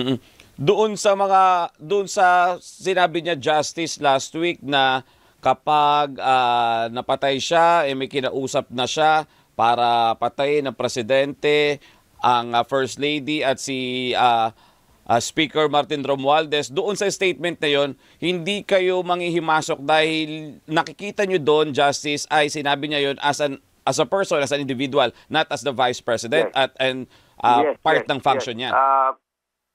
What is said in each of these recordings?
Mm. Doon sa sinabi niya Justice last week na kapag napatay siya, may kinausap na siya para patayin ng presidente, ang First Lady at si Speaker Martin Romualdez. Doon sa statement na yon, hindi kayo manghihimasok dahil nakikita nyo doon, Justice, ay sinabi niya yon as a person, as an individual, not as the Vice President and part ng function niya.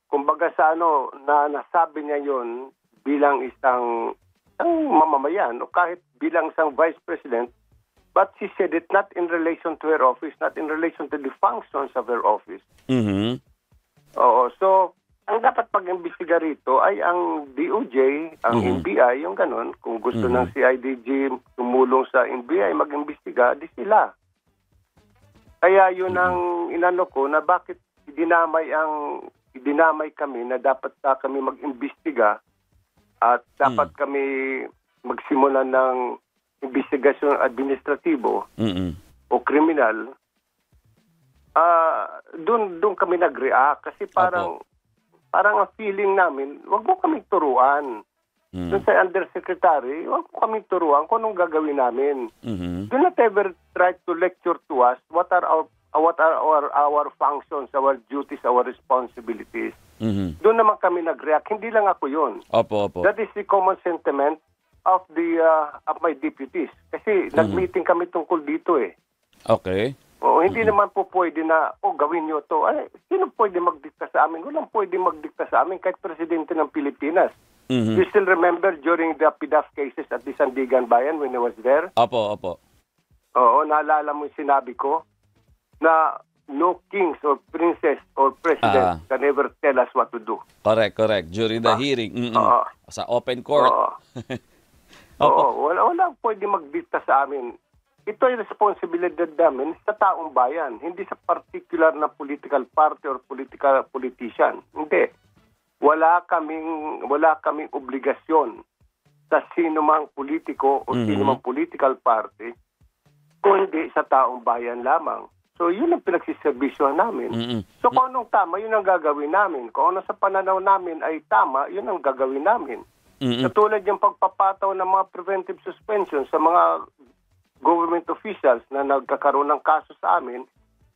Kumbaga sa na nasabi niya yon bilang isang mamamayan o kahit bilang isang Vice President, but she said it not in relation to her office, not in relation to the functions of her office. Mm-hmm. Oo, so ang dapat pag-imbestiga rito ay ang DOJ, ang NBI, yung ganun. Kung gusto ng CIDG tumulong sa NBI mag-imbestiga, di sila. Kaya yun ang inano ko na bakit dinamay kami na dapat kami mag-imbestiga at dapat kami magsimula ng investigasyon administratibo o kriminal. Doon kami nag-react kasi parang ang feeling namin, wag mo kaming turuan. Doon sa undersecretary, wag mo kaming turuan kung anong gagawin namin. Do not ever try to lecture to us what are our functions, our duties, our responsibilities. Doon naman kami nag-react. Hindi lang ako yun. Opo. That is the common sentiment of of my deputies. Kasi nag-meeting kami tungkol dito eh. Okay. Hindi naman po pwede na, gawin nyo to. Ay, sino pwede magdikta sa amin? Walang pwede magdikta sa amin kahit presidente ng Pilipinas. You still remember during the PDAF cases at the Sandigan Bayan when I was there? Opo. Oo, naalala mo yung sinabi ko na no kings or princess or president can ever tell us what to do. Correct. During the hearing. Sa open court. Walang pwede magdikta sa amin. Ito ay responsibilidad namin sa taong bayan, hindi sa particular na political party or politician. Hindi. Wala kaming obligasyon sa sino mang politiko o sino mang political party, kundi sa taong bayan lamang. So yun ang pinagsiservisyohan namin. So kung anong tama, yun ang gagawin namin. Kung ano sa pananaw namin ay tama, yun ang gagawin namin. Katulad yung pagpapataw ng mga preventive suspension sa mga government officials na nagkakaroon ng kaso sa amin,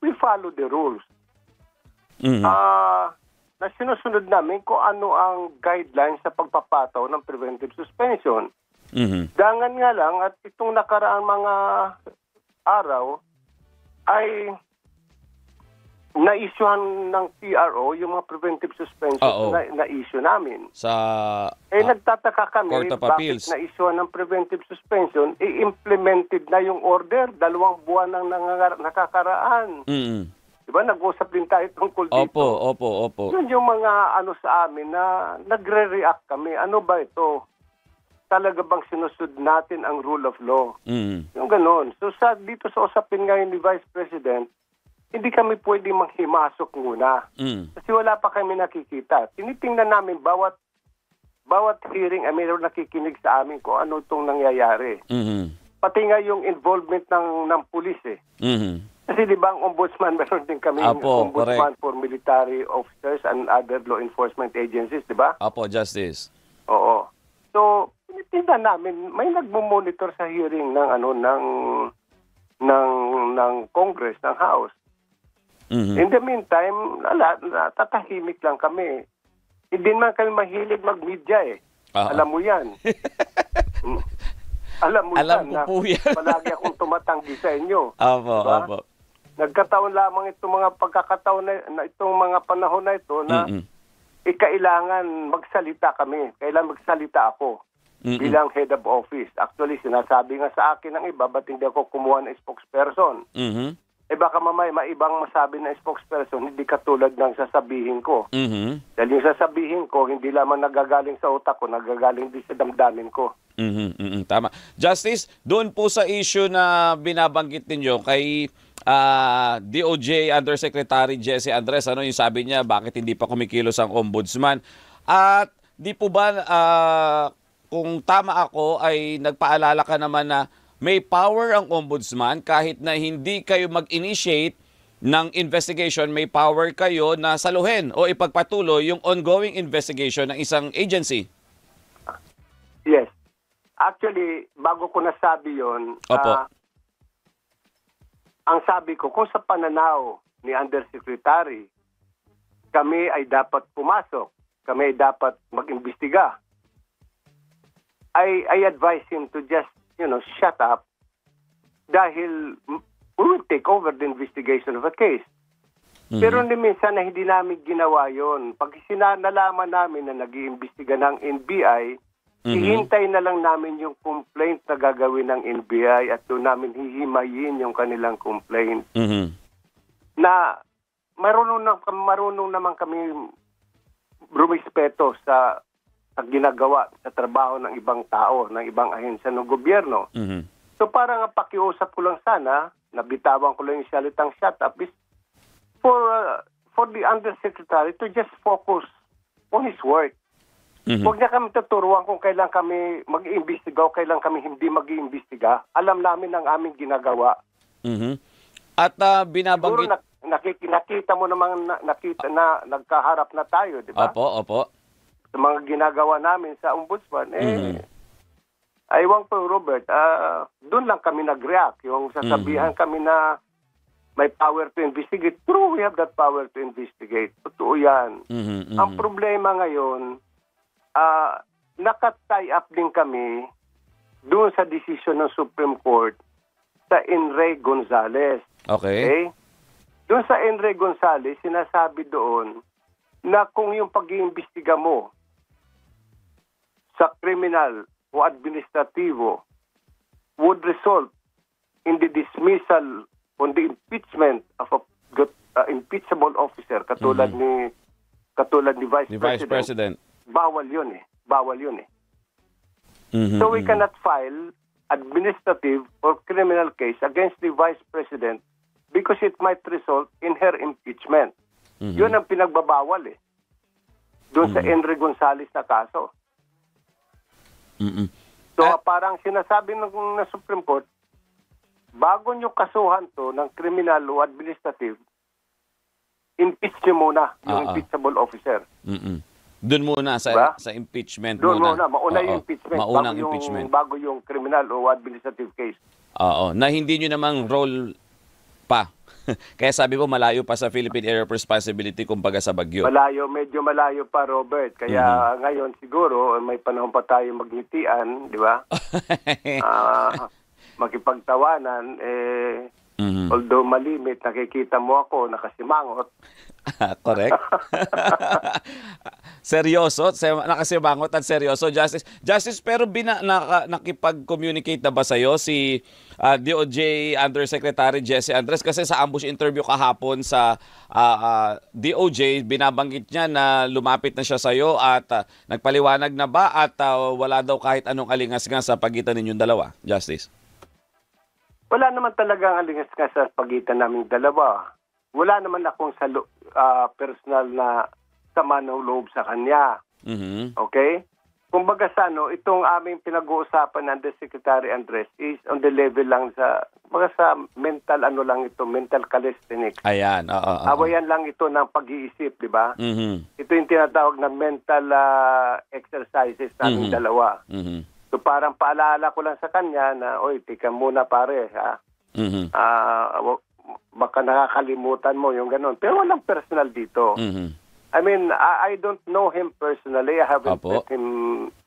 we follow the rules. Na sinusunod namin kung ano ang guidelines sa pagpapataw ng preventive suspension. Dangan nga lang at itong nakaraang mga araw ay na-issuehan ng PRO yung mga preventive suspension na-issue namin. Nagtataka kami Court of Appeals. Bakit na-issuehan ng preventive suspension, i-implemented na yung order, 2 buwan nang nakakaraan. Diba? Nag-usap din tayo tungkol dito. Opo. Yun yung mga sa amin na nagre-react kami. Ano ba ito? Talaga bang sinusud natin ang rule of law? Yung ganon. So dito sa usapin ngayon ni Vice President, hindi kami pwede manghimasok muna. Kasi wala pa kami nakikita. Tinitingnan namin bawat hearing ay mayroon nakikinig sa amin kung ano itong nangyayari. Pati nga yung involvement ng pulis eh. Kasi di ba ang ombudsman, meron din kami ombudsman for military officers and other law enforcement agencies, di ba? Apo, Justice. Oo. So, tinitingnan namin, may nagmo-monitor sa hearing ng Congress, ng House. In the meantime, tatahimik lang kami. Hindi man kami mahilig mag-media eh. Alam mo yan. Alam ko po yan. Palagi akong tumatanggi sa inyo. Opo. Nagkataon lamang itong mga pagkakataon na itong mga panahon na ito na kailangan magsalita kami. Kailangan magsalita ako bilang head of office. Actually, sinasabi nga sa akin ng iba, ba't hindi ako kumuha ng spokesperson? Baka mamaya maibang masabi na spokesperson, hindi katulad ng sasabihin ko. Dahil yung sasabihin ko, hindi lamang nagagaling sa utak ko, nagagaling din sa damdamin ko. Tama. Justice, doon po sa issue na binabanggit ninyo kay DOJ Undersecretary Jesse Andres, yung sabi niya, bakit hindi pa kumikilos ang ombudsman? At di po ba, kung tama ako, ay nagpaalala ka naman na may power ang ombudsman kahit na hindi kayo mag-initiate ng investigation, may power kayo na saluhin o ipagpatuloy yung ongoing investigation ng isang agency. Yes. Actually, bago ko nasabi yon, Opo. ang sabi ko, kung sa pananaw ni Undersecretary, kami ay dapat pumasok, kami ay dapat mag-imbestiga, I advise him to just, shut up dahil we will take over the investigation of a case. Pero minsan na hindi namin ginawa yon. Pag nalaman namin na nag-iimbestiga ng NBI, ihintay na lang namin yung complaint na gagawin ng NBI at doon namin hihimayin yung kanilang complaint. Na marunong naman kami rumispeto sa ginagawa sa trabaho ng ibang tao, ng ibang ahensya ng gobyerno. So parang ang pakiusap ko lang sana, nabitawan ko lang yung salitang shut up, is for the Undersecretary to just focus on his work. Huwag niya kami tuturuan kung kailan kami mag-iimbestiga o kailan kami hindi mag-iimbestiga. Alam namin ang aming ginagawa. At binabanggit... Siguro nakita mo naman nakita na nagkaharap na tayo, di ba? Opo. Sa mga ginagawa namin sa ombudsman, aywan po, Robert, doon lang kami nag-react. Yung sasabihan kami na may power to investigate. True, we have that power to investigate. Totoo yan. Ang problema ngayon, naka-tie up din kami doon sa decision ng Supreme Court sa Enrique Gonzalez. Okay? Doon sa Enrique Gonzalez, sinasabi doon na kung yung pag-iimbestiga mo sa criminal o administrativo would result in the dismissal on the impeachment of a impeachable officer katulad ni Vice President. Bawal yun eh. So we cannot file administrative or criminal case against the Vice President because it might result in her impeachment. Yun ang pinagbabawal eh. Doon sa Enrique Gonzalez na kaso. So parang sinasabi ng Supreme Court, bago nyo kasuhan to ng criminal o administrative, impeach nyo muna yung impeachable officer. Doon muna sa impeachment. Doon muna. Mauna yung impeachment. Maunang impeachment. Bago yung criminal o administrative case. Oo. Na hindi nyo namang role pa. Kaya sabi ko, malayo pa sa Philippine Area of Responsibility kumbaga sa Bagyo. Medyo malayo pa, Robert. Kaya ngayon siguro, may panahon pa tayo magngitian, di ba? Makipagtawanan, although malimit, nakikita mo ako, nakasimangot. Correct. Seryoso, nakasimangot at seryoso, Justice, pero nakipag-communicate na ba sa'yo si DOJ Undersecretary Jesse Andres? Kasi sa ambush interview kahapon sa DOJ, binabanggit niya na lumapit na siya sa'yo at nagpaliwanag na ba at wala daw kahit anong alingas-ngas sa pagitan ninyong dalawa, Justice? Wala naman talagang alingas-ngas sa pagitan naming dalawa. Wala naman akong personal na sama ng loob sa kanya. Okay? Kumbaga itong aming pinag-uusapan ng Secretary Andres is on the level lang sa mental mental calisthenics. Ayan, awayan lang ito ng pag-iisip, di ba? Ito yung tinatawag na mental exercises naming dalawa. So parang paalala ko lang sa kanya na, oy, tika muna pare, ha? Baka nakakalimutan mo yung ganun. Pero walang personal dito. I mean, I don't know him personally. I haven't met him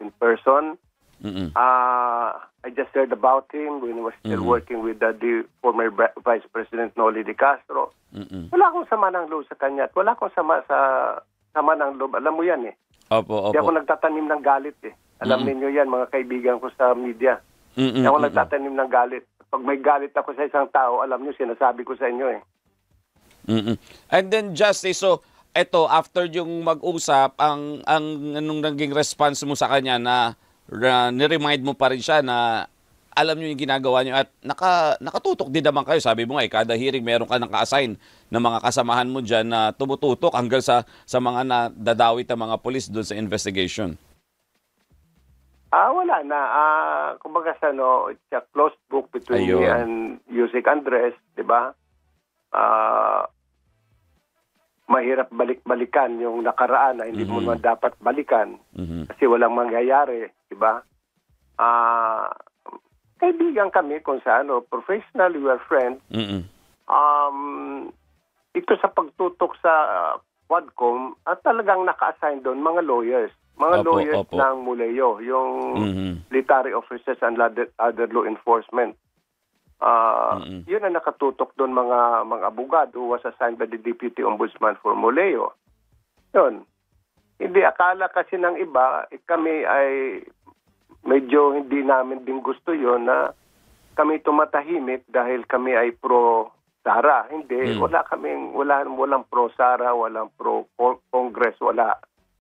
in person. I just heard about him when he was still working with the former Vice President Noli de Castro. Wala akong sama ng loob sa kanya at wala akong sama ng loob. Alam mo yan eh. Hindi ako nagtatanim ng galit eh. Alam ninyo yan, mga kaibigan ko sa media. Hindi ako nagtatanim ng galit. Pag may galit ako sa isang tao, alam nyo, sinasabi ko sa inyo eh. And then, Justice, so, eto, after yung mag-usap, anong naging response mo sa kanya na niremind mo pa rin siya na alam nyo yung ginagawa nyo at nakatutok din naman kayo. Sabi mo nga, kada hearing meron ka naka-assign na mga kasamahan mo dyan na tumututok hanggang sa mga nadadawit na mga polis doon sa investigation. Wala na. Kumbaga it's a closed book between me and Yusek Andres, di ba? ah, mahirap balik-balikan yung nakaraan na hindi mo naman dapat balikan kasi walang mangyayari, di ba? Kaibigan kami kung sa professional, we are friends. Ito sa pagtutok sa Quadcom, at talagang naka-assign doon mga lawyers. Mga Opo, lawyers opo. ng MULEO, yung military officers and other law enforcement. Yun ang nakatutok doon mga abogado who was assigned by the Deputy Ombudsman for MULEO. Yun. Hindi akala kasi ng iba, kami ay medyo hindi namin din gusto yon na kami tumatahimik dahil kami ay pro-Sara. Hindi, walang pro-Sara, walang pro-Congress, wala.